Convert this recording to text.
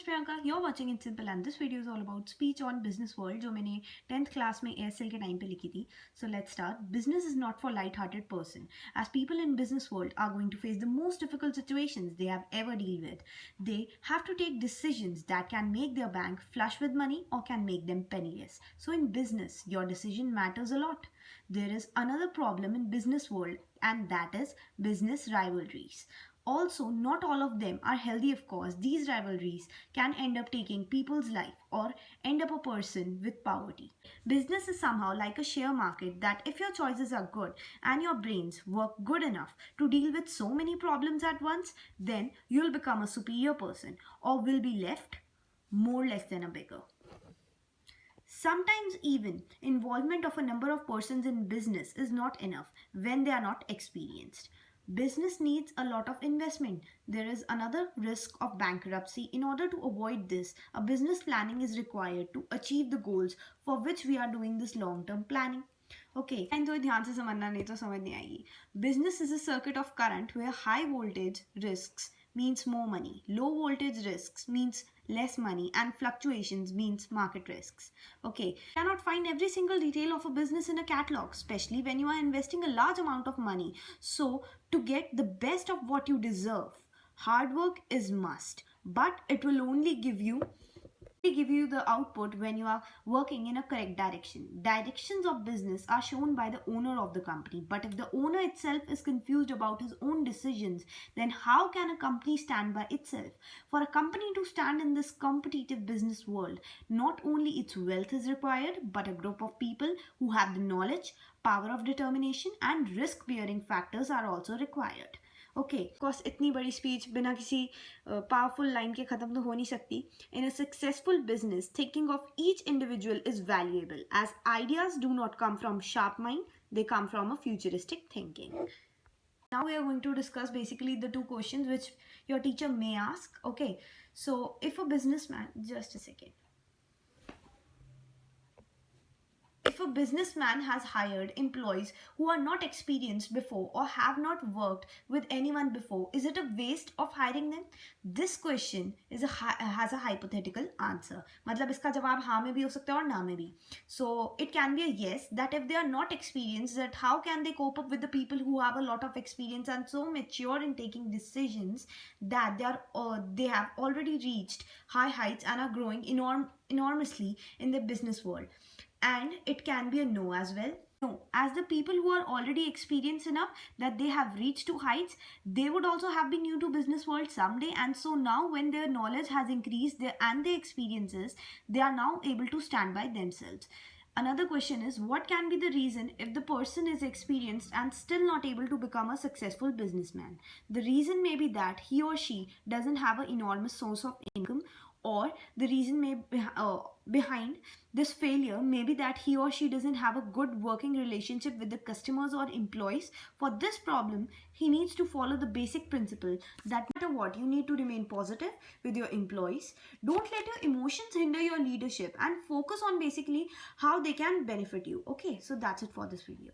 is Priyanka. You're watching It Simple and this video is all about speech on business world जो मैंने 10th class में ASL के time पे लिखी थी. So let's start. Business is not for light-hearted person, as people in business world are going to face the most difficult situations they have ever dealt with. They have to take decisions that can make their bank flush with money or can make them penniless. So in business, your decision matters a lot. There is another problem in business world, and that is business rivalries. Also, not all of them are healthy, of course. These rivalries can end up taking people's life or end up a person with poverty. Business is somehow like a share market that if your choices are good and your brains work good enough to deal with so many problems at once, then you'll become a superior person or will be left more less than a beggar. Sometimes even involvement of a number of persons in business is not enough when they are not experienced. Business needs a lot of investment. There is another risk of bankruptcy. In order to avoid this, a business planning is required to achieve the goals for which we are doing this long-term planning. Okay, and तो ध्यान से समझना नहीं तो समझ नहीं आएगी. Business is a circuit of current where high voltage risks means more money, low voltage risks means less money, and fluctuations means market risks. Okay, you cannot find every single detail of a business in a catalog, especially when you are investing a large amount of money. So to get the best of what you deserve, hard work is must, but it will only give you the output when you are working in a correct direction. Directions of business are shown by the owner of the company, but if the owner itself is confused about his own decisions, then how can a company stand by itself? For a company to stand in this competitive business world, not only its wealth is required, but a group of people who have the knowledge, power of determination, and risk bearing factors are also required. Okay course इतनी बड़ी speech बिना किसी powerful line के ख़त्म तो हो नहीं सकती. In a successful business thinking of each individual is valuable as ideas do not come from sharp mind, they come from a futuristic thinking. Now we are going to discuss basically the two questions which your teacher may ask. Okay, so if a businessman, just a second. If a businessman has hired employees who are not experienced before or have not worked with anyone before, is it a waste of hiring them? This question has a hypothetical answer. मतलब इसका जवाब हाँ में भी हो सकता है और ना में भी. So it can be a yes, that if they are not experienced, that how can they cope up with the people who have a lot of experience and so mature in taking decisions that they have already reached high heights and are growing enormously in the business world. And it can be a no as well. No, as the people who are already experienced enough that they have reached to heights, they would also have been new to business world someday, and so now when their knowledge has increased and their experiences, they are now able to stand by themselves. Another question is, what can be the reason if the person is experienced and still not able to become a successful businessman? The reason may be that he or she doesn't have an enormous source of income, or the reason behind this failure may be that he or she doesn't have a good working relationship with the customers or employees. For this problem, he needs to follow the basic principle that no matter what, you need to remain positive with your employees. Don't let your emotions hinder your leadership and focus on basically how they can benefit you. Okay, so that's it for this video.